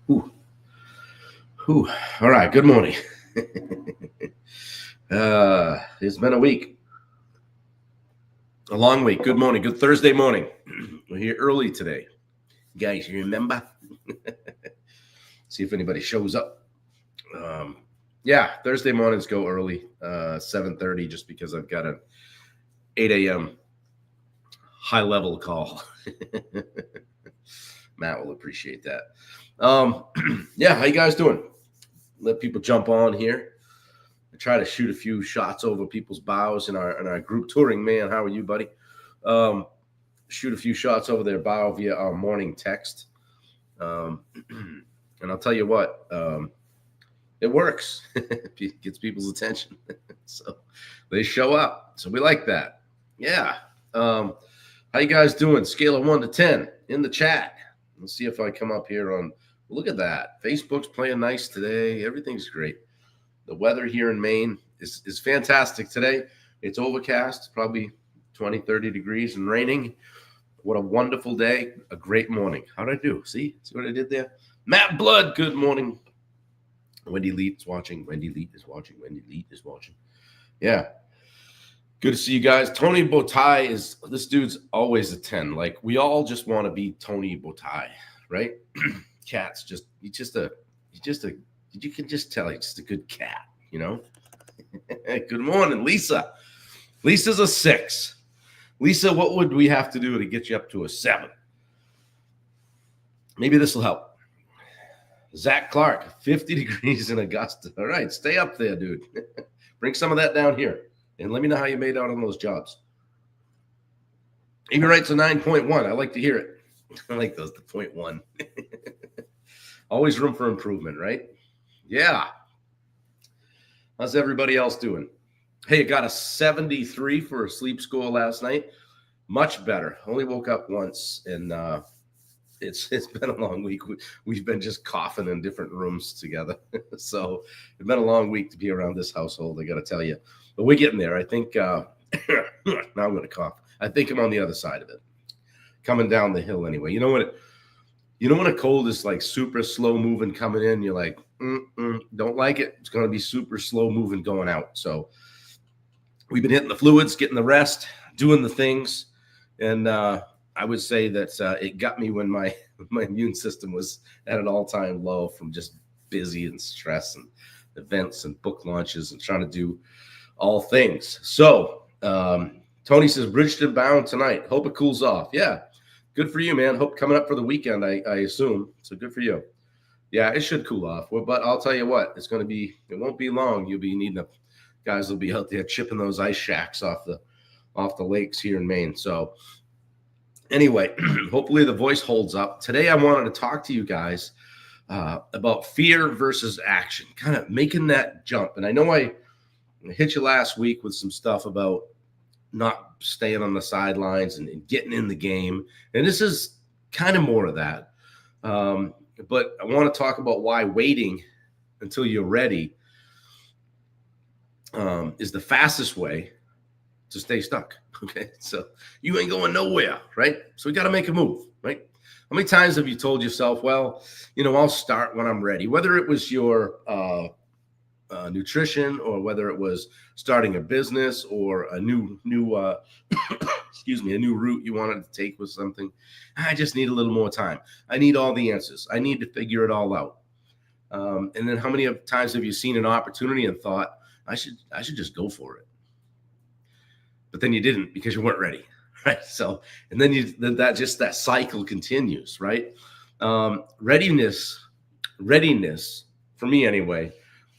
Whew. Whew. All right. Good morning. It's been a week, a long week. Good morning. Good Thursday morning. We're here early today. Guys, you remember? See if anybody shows up. Yeah, Thursday mornings go early, 7:30, just because I've got an 8 a.m. high level call. Matt will appreciate that. Yeah, how you guys doing? Let people jump on here. I try to shoot a few shots over people's bows in our group touring. Man, how are you, buddy? Shoot a few shots over their bow via our morning text. And I'll tell you what, it works. It gets people's attention. So they show up. So we like that. Yeah. How you guys doing? Scale of 1 to 10 in the chat. Let's see if I come up here on. Look at that. Facebook's playing nice today. Everything's great. The weather here in Maine is fantastic today. It's overcast, probably 20, 30 degrees and raining. What a wonderful day. A great morning. How did I do? See what I did there? Matt Blood, good morning. Wendy Leet watching. Wendy Leet is watching. Wendy Leet is watching. Yeah. Good to see you guys. Tony Botai this dude's always a 10. Like, we all just want to be Tony Botai, right? Cat's you can just tell he's just a good cat, you know? Good morning, Lisa. Lisa's a 6. Lisa, what would we have to do to get you up to a 7? Maybe this will help. Zach Clark, 50 degrees in Augusta. All right, stay up there, dude. Bring some of that down here. And let me know how you made out on those jobs. Amy writes a 9.1. I like to hear it. I like those, the 0.1. Always room for improvement, right? Yeah. How's everybody else doing? Hey, I got a 73 for a sleep score last night. Much better. Only woke up once, and it's been a long week. We've been just coughing in different rooms together. So it's been a long week to be around this household, I got to tell you. But we're getting there. I think now I'm going to cough. I think I'm on the other side of it. Coming down the hill anyway. You know when a cold is like super slow moving coming in, you're like, don't like it. It's going to be super slow moving going out. So we've been hitting the fluids, getting the rest, doing the things. And I would say that it got me when my immune system was at an all-time low from just busy and stress and events and book launches and trying to do all things. So Tony says, Bridgeton bound tonight. Hope it cools off. Yeah. Good for you, man. Hope coming up for the weekend, I assume. So good for you. Yeah, it should cool off. Well, but I'll tell you what, it won't be long. You'll be needing guys will be out there chipping those ice shacks off the lakes here in Maine. So anyway, hopefully the voice holds up. Today I wanted to talk to you guys about fear versus action, kind of making that jump. And I know I hit you last week with some stuff about not staying on the sidelines and getting in the game. And this is kind of more of that. But I want to talk about why waiting until you're ready is the fastest way to stay stuck. Okay. So you ain't going nowhere, right? So we got to make a move, right? How many times have you told yourself, well, I'll start when I'm ready, whether it was your, nutrition, or whether it was starting a business or a new excuse me, a new route you wanted to take with something. I just need a little more time. I need all the answers. I need to figure it all out. And then how many times have you seen an opportunity and thought, I should just go for it? But then you didn't because you weren't ready, right? So, and then that cycle continues, right? Readiness for me anyway,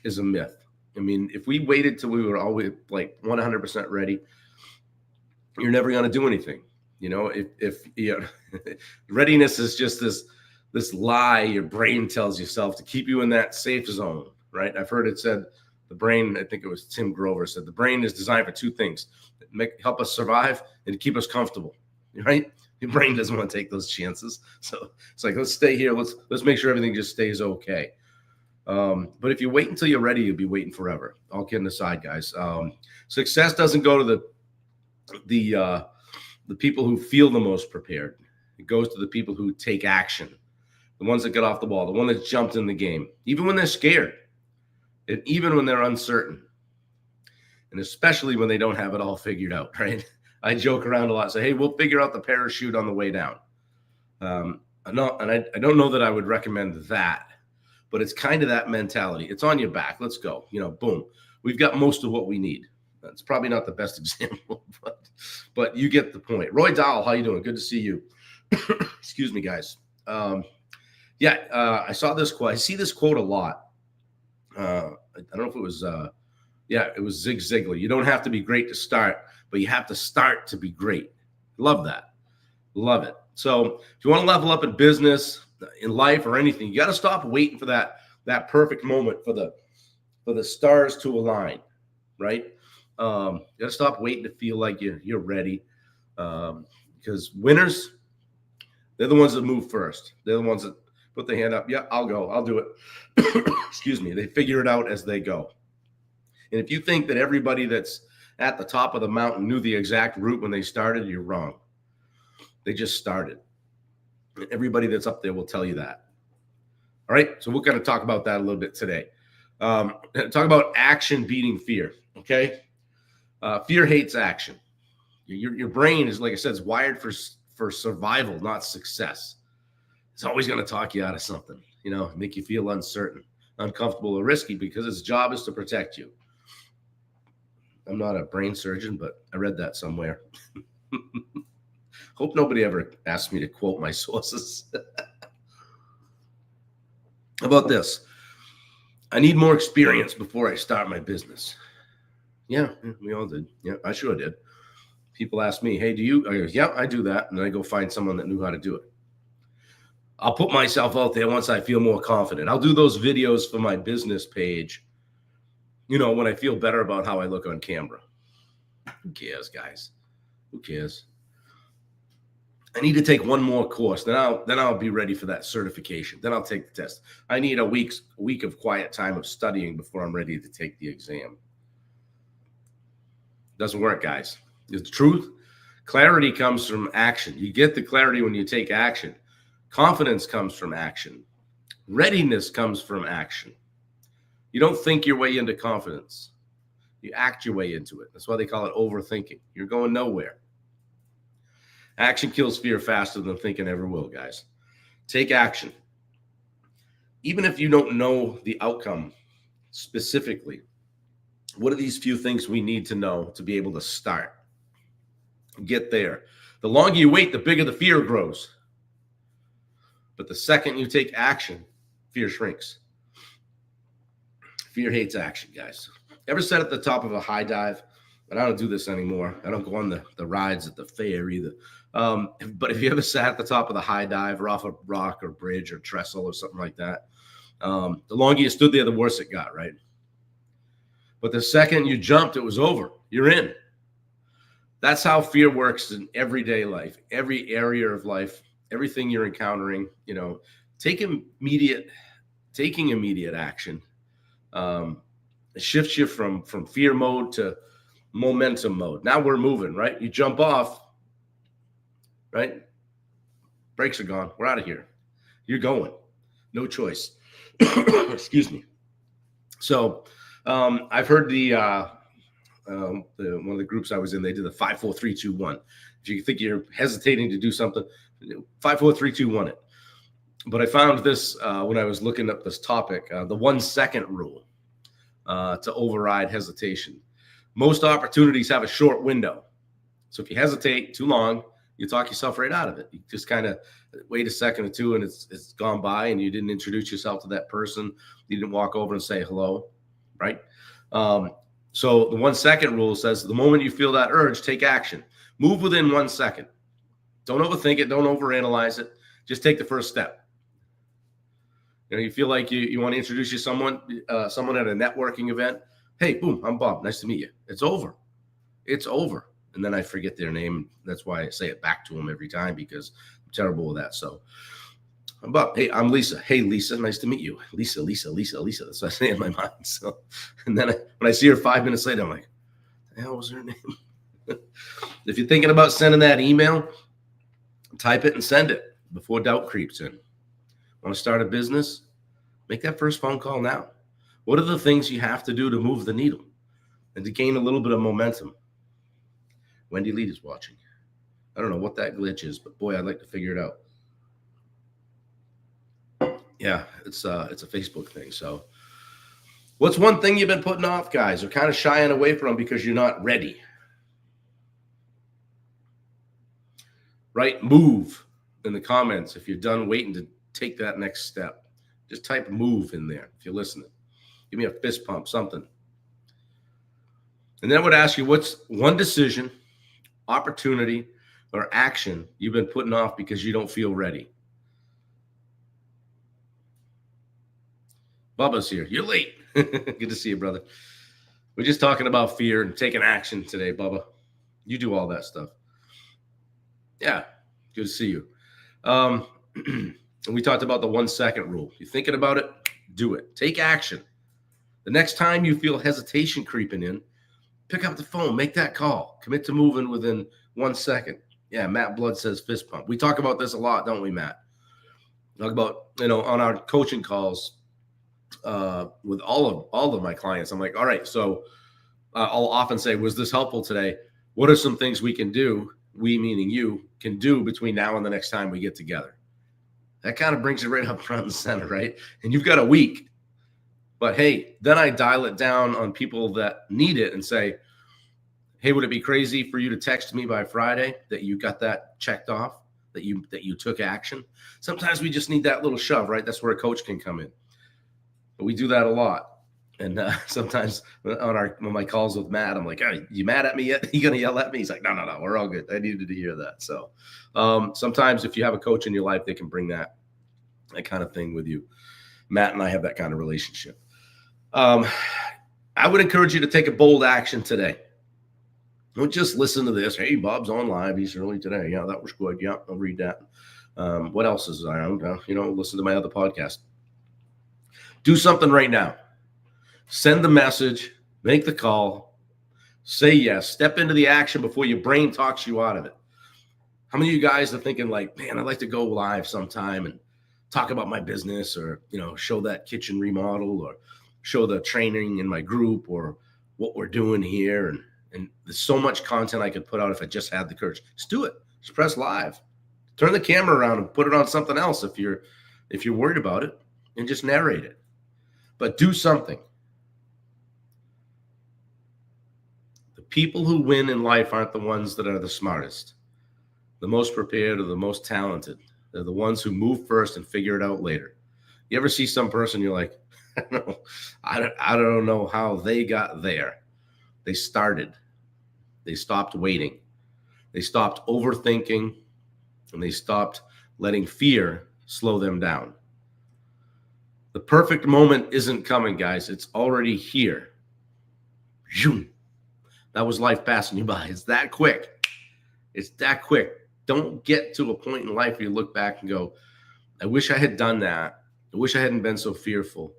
is a myth. I mean, if we waited till we were always like 100% ready, you're never going to do anything. If readiness is just this lie your brain tells yourself to keep you in that safe zone, right? I've heard it said the brain, I think it was Tim Grover said, the brain is designed for 2 things: help us survive and keep us comfortable, right? Your brain doesn't want to take those chances. So it's like, let's stay here. Let's make sure everything just stays okay. But if you wait until you're ready, you'll be waiting forever. All kidding aside, guys. Success doesn't go to the people who feel the most prepared. It goes to the people who take action. the ones that get off the ball, the one that's jumped in the game, even when they're scared, and even when they're uncertain, and especially when they don't have it all figured out, right? I joke around a lot, say, hey, we'll figure out the parachute on the way down. I don't know that I would recommend that, but it's kind of that mentality. It's on your back. Let's go. Boom. We've got most of what we need. That's probably not the best example, but you get the point. Roy Dahl, how you doing? Good to see you. Excuse me, guys. I saw this quote. I see this quote a lot. I don't know if it was, it was Zig Ziglar. You don't have to be great to start, but you have to start to be great. Love that. Love it. So if you want to level up in business, in life, or anything, you got to stop waiting for that perfect moment for the stars to align, right? You got to stop waiting to feel like you're ready, because winners, they're the ones that move first. They're the ones that put their hand up. Yeah, I'll go. I'll do it. Excuse me. They figure it out as they go. And if you think that everybody that's at the top of the mountain knew the exact route when they started, you're wrong. They just started. Everybody that's up there will tell you that. All right. So we're going to talk about that a little bit today. Talk about action beating fear. Okay. Fear hates action. Your brain is, like I said, is wired for survival, not success. It's always going to talk you out of something, make you feel uncertain, uncomfortable, or risky, because its job is to protect you. I'm not a brain surgeon, but I read that somewhere. Hope nobody ever asked me to quote my sources. How about this? I need more experience before I start my business. Yeah, we all did. Yeah, I sure did. People ask me, hey, do you? I go, yeah, I do that. And then I go find someone that knew how to do it. I'll put myself out there once I feel more confident. I'll do those videos for my business page, when I feel better about how I look on camera. Who cares, guys? Who cares? I need to take one more course. Then I'll be ready for that certification. Then I'll take the test. I need a week of quiet time of studying before I'm ready to take the exam. Doesn't work, guys. The truth, clarity comes from action. You get the clarity when you take action. Confidence comes from action. Readiness comes from action. You don't think your way into confidence. You act your way into it. That's why they call it overthinking. You're going nowhere. Action kills fear faster than thinking ever will, guys. Take action. Even if you don't know the outcome specifically, what are these few things we need to know to be able to start? Get there. The longer you wait, the bigger the fear grows. But the second you take action, fear shrinks. Fear hates action, guys. Ever sat at the top of a high dive? But I don't do this anymore. I don't go on the rides at the fair either. But if you ever sat at the top of the high dive or off a rock or bridge or trestle or something like that, the longer you stood there, the worse it got, right? But the second you jumped, it was over. You're in. That's how fear works in everyday life, every area of life, everything you're encountering. Taking immediate action shifts you from fear mode to momentum mode. Now we're moving, right? You jump off, right? Brakes are gone. We're out of here. You're going. No choice. Excuse me. So I've heard one of the groups I was in, they did the 5, 4, 3, 2, 1. If you think you're hesitating to do something, 5, 4, 3, 2, 1 it. But I found this when I was looking up this topic, the 1 second rule to override hesitation. Most opportunities have a short window. So if you hesitate too long, you talk yourself right out of it. You just kind of wait a second or two and it's gone by and you didn't introduce yourself to that person. You didn't walk over and say hello, right? So the 1 second rule says the moment you feel that urge, take action. Move within 1 second. Don't overthink it. Don't overanalyze it. Just take the first step. You feel like you want to introduce you someone at a networking event. Hey, boom, I'm Bob. Nice to meet you. It's over. It's over. And then I forget their name. That's why I say it back to them every time, because I'm terrible with that. So I'm Bob. Hey, I'm Lisa. Hey, Lisa. Nice to meet you. Lisa. That's what I say in my mind. So, and then when I see her 5 minutes later, I'm like, the hell was her name? If you're thinking about sending that email, type it and send it before doubt creeps in. Want to start a business? Make that first phone call now. What are the things you have to do to move the needle and to gain a little bit of momentum? Wendy Lead is watching. I don't know what that glitch is, but boy, I'd like to figure it out. Yeah, it's a Facebook thing. So what's one thing you've been putting off, guys, or kind of shying away from because you're not ready? Right? Move in the comments if you're done waiting to take that next step. Just type move in there if you're listening. Give me a fist pump, something. And then I would ask you, what's one decision, opportunity, or action you've been putting off because you don't feel ready? Bubba's here. You're late. Good to see you, brother. We're just talking about fear and taking action today, Bubba. You do all that stuff. Yeah, good to see you. And we talked about the 1 second rule. You're thinking about it, do it. Take action. The next time you feel hesitation creeping in, pick up the phone, make that call, commit to moving within 1 second. Yeah, Matt Blood says fist pump. We talk about this a lot, don't we, Matt? Talk about, on our coaching calls with all of my clients. I'm like, all right, so I'll often say, was this helpful today? What are some things we can do, we meaning you, can do between now and the next time we get together? That kind of brings it right up front and center, right? And you've got a week. But hey, then I dial it down on people that need it and say, hey, would it be crazy for you to text me by Friday that you got that checked off, that you took action? Sometimes we just need that little shove, right? That's where a coach can come in. But we do that a lot. And sometimes on my calls with Matt, I'm like, hey, you mad at me yet? You going to yell at me? He's like, no, we're all good. I needed to hear that. So sometimes if you have a coach in your life, they can bring that kind of thing with you. Matt and I have that kind of relationship. I would encourage you to take a bold action today. Don't just listen to this. Hey, Bob's on live. He's early today. Yeah, that was good. Yeah, I'll read that. What else is around? Listen to my other podcast. Do something right now. Send the message, make the call, say yes, step into the action before your brain talks you out of it. How many of you guys are thinking like, man, I'd like to go live sometime and talk about my business or, show that kitchen remodel or show the training in my group or what we're doing here. And there's so much content I could put out if I just had the courage. Just do it. Just press live. Turn the camera around and put it on something else if you're worried about it, and just narrate it. But do something. The people who win in life aren't the ones that are the smartest, the most prepared, or the most talented. They're the ones who move first and figure it out later. You ever see some person, you're like, I don't know how they got there. They started. They stopped waiting. They stopped overthinking, and they stopped letting fear slow them down. The perfect moment isn't coming, guys. It's already here. That was life passing you by. It's that quick. It's that quick. Don't get to a point in life where you look back and go, I wish I had done that. I wish I hadn't been so fearful.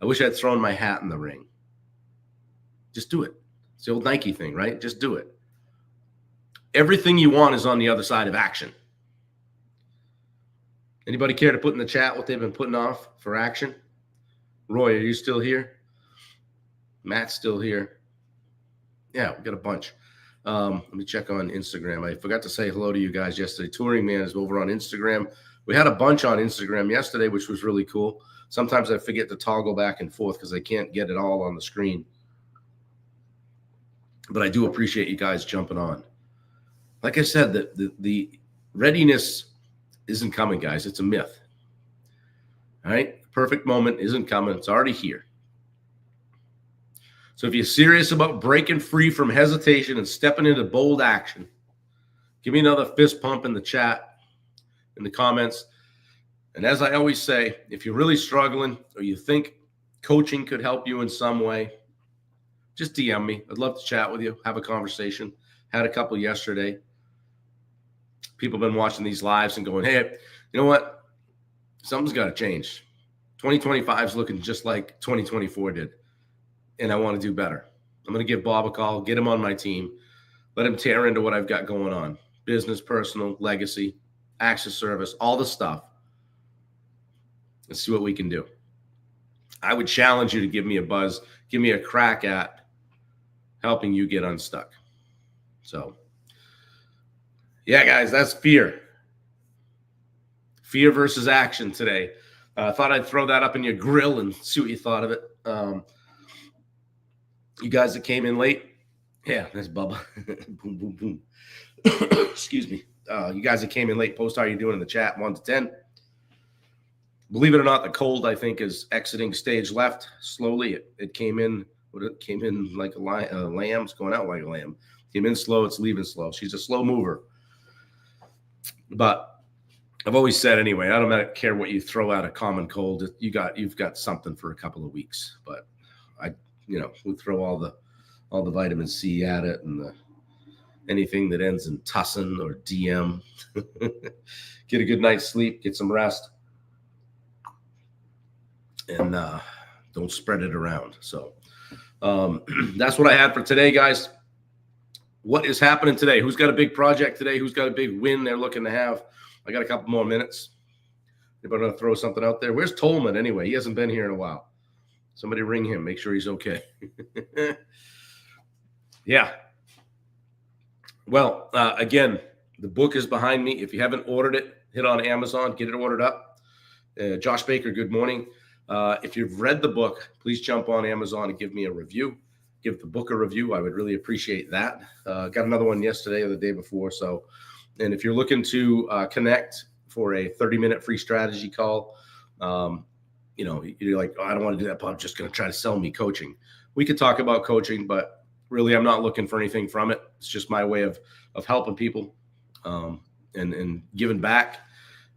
I wish I had thrown my hat in the ring. Just do it. It's the old Nike thing, right? Just do it. Everything you want is on the other side of action. Anybody care to put in the chat what they've been putting off for action? Roy, are you still here? Matt's still here. Yeah, we got a bunch. Let me check on Instagram. I forgot to say hello to you guys yesterday. Touring Man is over on Instagram. We had a bunch on Instagram yesterday, which was really cool. Sometimes I forget to toggle back and forth because I can't get it all on the screen. But I do appreciate you guys jumping on. Like I said, the readiness isn't coming, guys. It's a myth. All right? The perfect moment isn't coming. It's already here. So if you're serious about breaking free from hesitation and stepping into bold action, give me another fist pump in the chat, in the comments. And as I always say, if you're really struggling or you think coaching could help you in some way, just DM me. I'd love to chat with you, have a conversation. Had a couple yesterday. People have been watching these lives and going, hey, you know what? Something's got to change. 2025 is looking just like 2024 did. And I want to do better. I'm going to give Bob a call, get him on my team, let him tear into what I've got going on. Business, personal, legacy, access service, all the stuff. Let's see what we can do. I would challenge you to give me a buzz, give me a crack at helping you get unstuck. So, yeah, guys, that's fear. Fear versus action today. I thought I'd throw that up in your grill and see what you thought of it. You guys that came in late, yeah, that's Bubba. Boom, boom, boom. Excuse me. You guys that came in late, post how you're doing in the chat, 1 to 10. Believe it or not, the cold, I think, is exiting stage left slowly. It came in. It came in like a lamb. It's going out like a lamb. Came in slow. It's leaving slow. She's a slow mover. But I've always said anyway, I don't care what you throw out a common cold. You've got something for a couple of weeks. But we'll throw all the vitamin C at it and anything that ends in tussin or DM. Get a good night's sleep. Get some rest. And don't spread it around. So that's what I had for today, guys. What is happening today? Who's got a big project today? Who's got a big win they're looking to have? I got a couple more minutes. Anybody want to throw something out there? Where's Tolman anyway? He hasn't been here in a while. Somebody ring him. Make sure he's okay. Yeah. Well, again, the book is behind me. If you haven't ordered it, hit on Amazon. Get it ordered up. Josh Baker, good morning. If you've read the book, please jump on Amazon and give me a review. Give the book a review. I would really appreciate that. Got another one yesterday or the day before. And if you're looking to connect for a 30-minute free strategy call, you're like, oh, I don't want to do that, but I'm just going to try to sell me coaching. We could talk about coaching, but really I'm not looking for anything from it. It's just my way of helping people and giving back.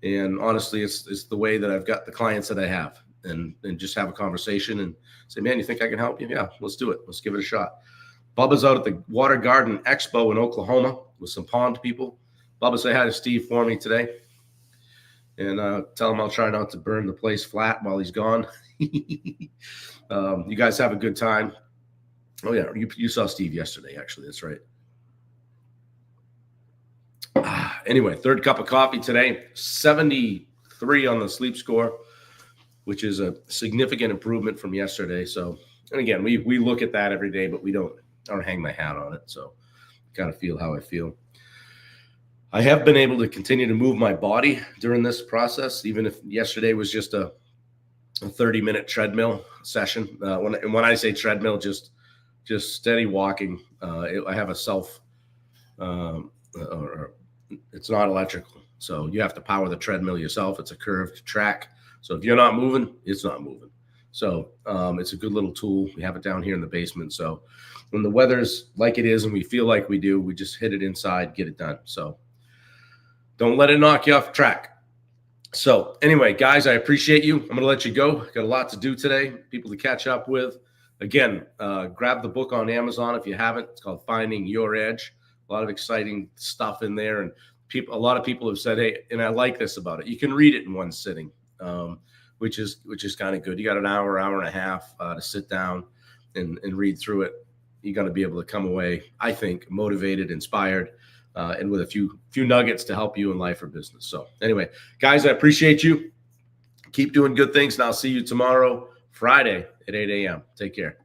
And honestly, it's the way that I've got the clients that I have. And just have a conversation and say, man, you think I can help you? Yeah, let's do it. Let's give it a shot. Bubba's out at the Water Garden Expo in Oklahoma with some pond people. Bubba, say hi to Steve for me today. And tell him I'll try not to burn the place flat while he's gone. You guys have a good time. Oh, yeah, you saw Steve yesterday, actually. That's right. Anyway, third cup of coffee today. 73 on the sleep score, which is a significant improvement from yesterday. So, and again, we look at that every day, but I don't hang my hat on it. So got to feel how I feel. I have been able to continue to move my body during this process, even if yesterday was just a 30-minute treadmill session. When I say treadmill, just steady walking. I have a it's not electrical. So you have to power the treadmill yourself. It's a curved track. So if you're not moving, it's not moving. So it's a good little tool. We have it down here in the basement. So when the weather's like it is and we feel like we do, we just hit it inside, get it done. So don't let it knock you off track. So anyway, guys, I appreciate you. I'm going to let you go. Got a lot to do today, people to catch up with. Again, grab the book on Amazon if you haven't. It's called Finding Your Edge. A lot of exciting stuff in there. And a lot of people have said, hey, and I like this about it. You can read it in one sitting. Which is kind of good. You got an hour and a half to sit down and read through it. You're going to be able to come away, I think, motivated, inspired, and with a few nuggets to help you in life or business. So anyway, guys, I appreciate you. Keep doing good things, and I'll see you tomorrow, Friday at 8 a.m. Take care.